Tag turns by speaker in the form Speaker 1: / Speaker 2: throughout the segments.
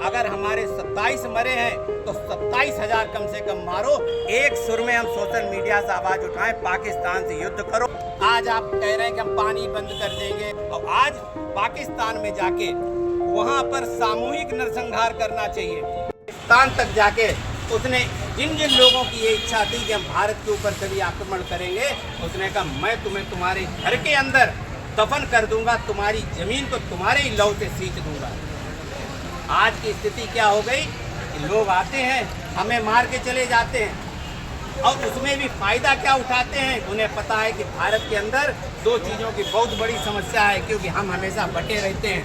Speaker 1: अगर हमारे 27 मरे हैं तो 27,000 कम से कम मारो। एक सुर में हम सोशल मीडिया से आवाज उठाएं, पाकिस्तान से युद्ध करो। आज आप कह रहे हैं कि हम पानी बंद कर देंगे, और आज पाकिस्तान में जाके वहां पर सामूहिक नरसंहार करना चाहिए। पाकिस्तान तक जाके उसने जिन जिन लोगों की ये इच्छा थी कि हम भारत के ऊपर कभी आक्रमण करेंगे, उसने कहा मैं तुम्हें तुम्हारे घर के अंदर दफन कर दूंगा, तुम्हारी जमीन को तुम्हारे ही लहू से सींच दूंगा। आज की स्थिति क्या हो गई कि लोग आते हैं, हमें मार के चले जाते हैं, और उसमें भी फायदा क्या उठाते हैं। उन्हें पता है कि भारत के अंदर दो चीज़ों की बहुत बड़ी समस्या है, क्योंकि हम हमेशा बटे रहते हैं,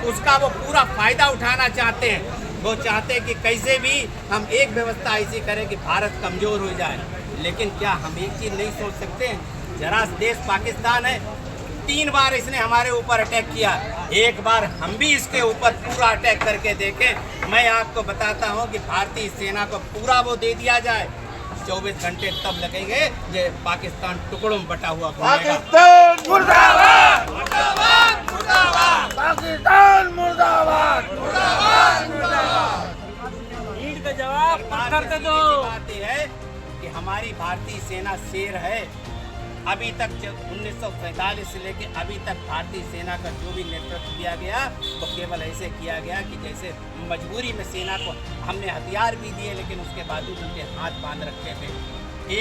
Speaker 1: उसका वो पूरा फायदा उठाना चाहते हैं। वो चाहते हैं कि कैसे भी हम एक व्यवस्था ऐसी करें कि भारत कमज़ोर हो जाए। लेकिन क्या हम एक चीज़ नहीं सोच सकते हैं, जरा देश पाकिस्तान है, 3 बार इसने हमारे ऊपर अटैक किया, एक बार हम भी इसके ऊपर पूरा अटैक करके देखें। मैं आपको बताता हूं कि भारतीय सेना को पूरा वो दे दिया जाए, 24 घंटे तब लगेंगे ये पाकिस्तान टुकड़ों में बटा हुआ
Speaker 2: पाकिस्तान मुर्दाबाद,
Speaker 1: मुर्दाबाद, मुर्दाबाद,
Speaker 2: पाकिस्तान मुर्दाबाद, मुर्दाबाद,
Speaker 1: मुर्दाबाद। ईंट का जवाब पत्थर से दो। बात यह है कि हमारी भारतीय सेना शेर है। अभी तक 1947 से लेके अभी तक भारतीय सेना का जो भी नेतृत्व किया गया वो केवल ऐसे किया गया कि जैसे मजबूरी में सेना को हमने हथियार भी दिए, लेकिन उसके बावजूद उनके हाथ बांध रखे थे।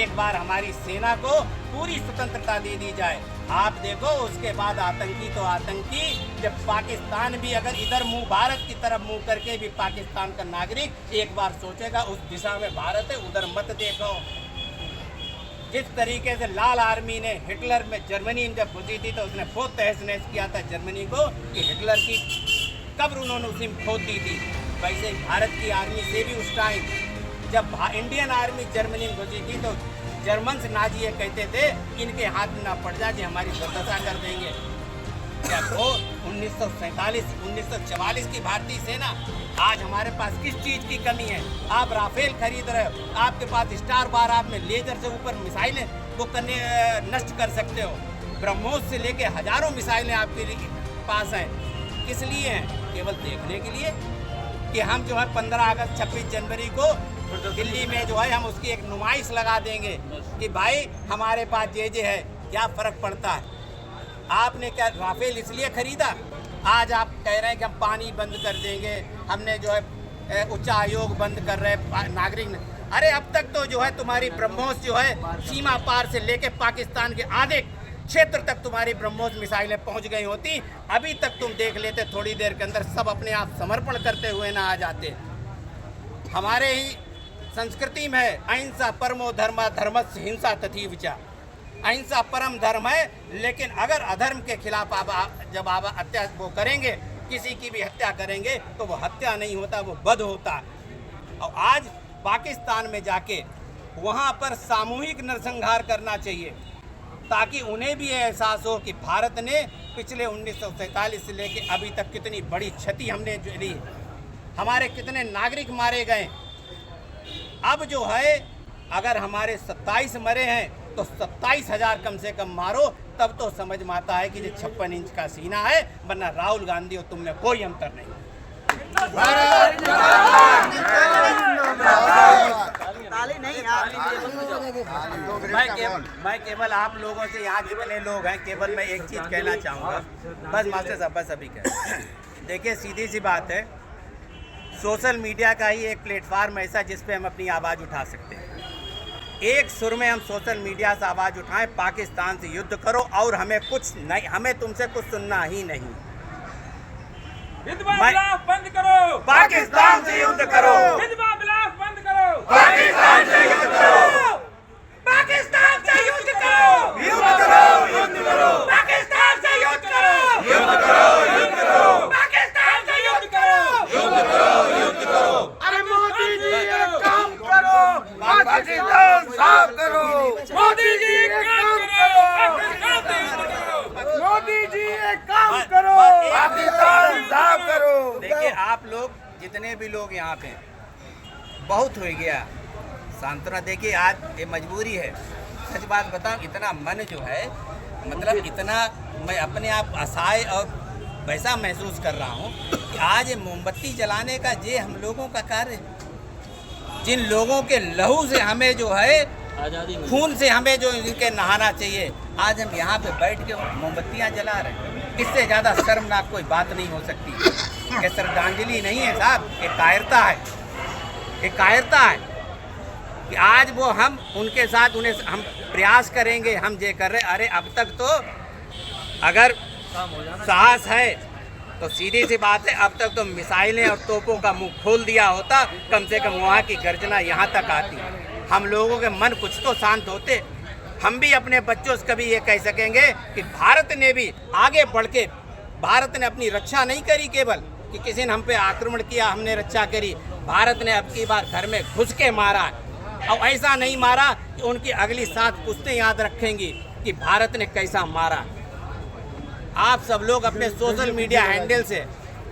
Speaker 1: एक बार हमारी सेना को पूरी स्वतंत्रता दे दी जाए, आप देखो उसके बाद आतंकी तो आतंकी। जब पाकिस्तान भी अगर इधर मुंह भारत की तरफ मुंह करके भी पाकिस्तान का नागरिक एक बार सोचेगा उस दिशा में भारत है, उधर मत देखो। जिस तरीके से लाल आर्मी ने हिटलर में जर्मनी में जब घुसी थी तो उसने बहुत तहस नहस किया था जर्मनी को कि हिटलर की कब्र उन्होंने उसी में खोद दी थी। वैसे ही भारत की आर्मी से भी उस टाइम जब इंडियन आर्मी जर्मनी में घुसी थी तो जर्मन नाजी ये कहते थे इनके हाथ में ना पड़ जाए कि हमारी दुर्दशा कर देंगे। क्या वो 1947 1944 की भारतीय सेना आज हमारे पास किस चीज़ की कमी है? आप राफेल खरीद रहे हो, आपके पास स्टार बार, आप में लेजर से ऊपर मिसाइलें वो करने नष्ट कर सकते हो। ब्रह्मोस से लेके हजारों मिसाइलें आपके पास हैं। किस लिए हैं? केवल देखने के लिए कि हम जो है 15 अगस्त 26 जनवरी को दिल्ली में जो है हम उसकी एक नुमाइश लगा देंगे कि भाई हमारे पास ये है, क्या फ़र्क पड़ता है। आपने क्या राफेल इसलिए खरीदा? आज आप कह रहे हैं कि हम पानी बंद कर देंगे, हमने जो है उच्च आयोग बंद कर रहे नागरिक ने। अरे अब तक तो जो है तुम्हारी ब्रह्मोस जो है सीमा पार से लेके पाकिस्तान के आधे क्षेत्र तक तुम्हारी ब्रह्मोस मिसाइलें पहुंच गई होती। अभी तक तुम देख लेते, थोड़ी देर के अंदर सब अपने आप समर्पण करते हुए ना आ जाते। हमारे ही संस्कृति में है अहिंसा परमो धर्मा, धर्मस्य हिंसा तथैव च। अहिंसा परम धर्म है, लेकिन अगर अधर्म के खिलाफ जब आप हत्या वो करेंगे, किसी की भी हत्या करेंगे तो वो हत्या नहीं होता, वो वध होता। और आज पाकिस्तान में जाके वहाँ पर सामूहिक नरसंहार करना चाहिए, ताकि उन्हें भी एहसास हो कि भारत ने पिछले 1947 से लेके अभी तक कितनी बड़ी क्षति हमने झेली, हमारे कितने नागरिक मारे गए। अब जो है अगर हमारे 27 मरे हैं तो 27,000 कम से कम मारो, तब तो समझ में आता है कि ये 56 इंच का सीना है, वरना राहुल गांधी और तुम में कोई अंतर नहीं। मैं केवल आप लोगों से, यहाँ जितने लोग हैं, केवल मैं एक चीज़ कहना चाहूँगा, बस मास्टर साहब, बस अभी कह देखिए, सीधी सी बात है, सोशल मीडिया का ही एक प्लेटफार्म ऐसा जिस पे हम अपनी आवाज़ उठा सकते हैं। एक सुर में हम सोशल मीडिया से आवाज़ उठाएं, पाकिस्तान से युद्ध करो, और हमें कुछ नहीं, हमें तुमसे कुछ सुनना ही नहीं।
Speaker 3: बंद करो,
Speaker 1: पाकिस्तान से युद्ध करो,
Speaker 3: बंद करो,
Speaker 1: पाकिस्तान से युद्ध करो, पाकिस्तान से युद्ध करो, युद्ध करो, युद्ध करो, पाकिस्तान से युद्ध करो, युद्ध करो, युद्ध करो, पाकिस्तान से युद्ध करो, युद्ध करो, युद्ध करो।
Speaker 2: अरे मोदी जी एक काम करो, पाकिस्तान साफ करो,
Speaker 3: मोदी जी काम करो,
Speaker 2: मोदी जी एक काम करो, पाकिस्तान साफ करो।
Speaker 1: देखिए, आप लोग जितने भी लोग यहाँ पे बहुत हो गया सांत्वना। देखिए, आज ये मजबूरी है, सच बात बताऊं, इतना मन जो है, मतलब इतना मैं अपने आप असहाय और वैसा महसूस कर रहा हूँ कि आज ये मोमबत्ती जलाने का ये हम लोगों का कार्य, जिन लोगों के लहू से हमें जो है, खून से हमें जो इनके नहाना चाहिए, आज हम यहाँ पे बैठ के मोमबत्तियाँ जला रहे हैं। इससे ज़्यादा शर्मनाक कोई बात नहीं हो सकती। ये श्रद्धांजलि नहीं है साहब, ये कायरता है, ये कायरता है कि आज वो हम उनके साथ उन्हें हम प्रयास करेंगे, हम ये कर रहे। अरे अब तक तो अगर साहस है तो सीधी सी बात है, अब तक तो मिसाइलें और तोपों का मुंह खोल दिया होता, कम से कम वहाँ की गर्जना यहाँ तक आती, हम लोगों के मन कुछ तो शांत होते। हम भी अपने बच्चों से कभी ये कह सकेंगे कि भारत ने भी आगे बढ़ के, भारत ने अपनी रक्षा नहीं करी केवल कि किसी ने हम पे आक्रमण किया हमने रक्षा करी, भारत ने अब की बार घर में घुस के मारा, और ऐसा नहीं मारा कि उनकी अगली 7 पुश्तें याद रखेंगी कि भारत ने कैसा मारा। आप सब लोग अपने सोशल मीडिया हैंडल से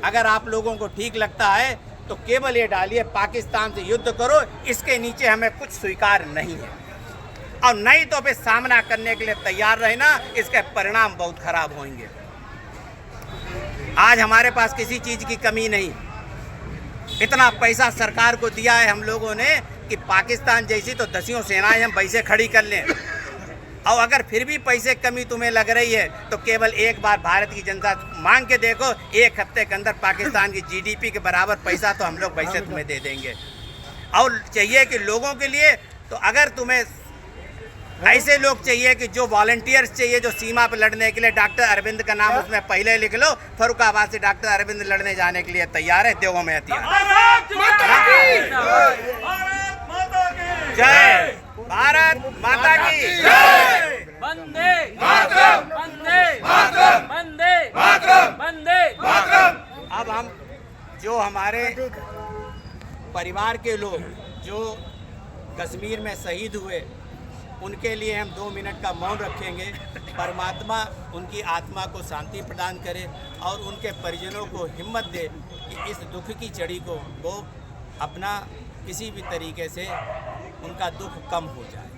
Speaker 1: अगर आप लोगों को ठीक लगता है तो केवल ये डालिए पाकिस्तान से युद्ध करो, इसके नीचे हमें कुछ स्वीकार नहीं है, और नहीं तो फिर सामना करने के लिए तैयार रहना, इसके परिणाम बहुत खराब होंगे। आज हमारे पास किसी चीज़ की कमी नहीं, इतना पैसा सरकार को दिया है हम लोगों ने कि पाकिस्तान जैसी तो 10 सेनाएं हम वैसे खड़ी कर लें, और अगर फिर भी पैसे कमी तुम्हें लग रही है तो केवल एक बार भारत की जनता मांग के देखो, 1 हफ्ते के अंदर पाकिस्तान की जीडीपी के बराबर पैसा तो हम लोग वैसे तुम्हें दे देंगे। और चाहिए कि लोगों के लिए, तो अगर तुम्हें ऐसे लोग चाहिए कि जो वॉलंटियर्स चाहिए जो सीमा पर लड़ने के लिए, डॉक्टर अरविंद का नाम उसमें पहले लिख लो, फर्रुखाबाद से डॉक्टर अरविंद लड़ने जाने के लिए तैयार है, देवों में हथियार। जय भारत माता की जय।
Speaker 3: वंदे मातरम, वंदे मातरम, वंदे मातरम, वंदे मातरम।
Speaker 1: अब हम जो हमारे परिवार के लोग जो कश्मीर में शहीद हुए, उनके लिए हम 2 मिनट का मौन रखेंगे। परमात्मा उनकी आत्मा को शांति प्रदान करे और उनके परिजनों को हिम्मत दे कि इस दुख की चढ़ी को वो अपना किसी भी तरीके से उनका दुख कम हो जाए।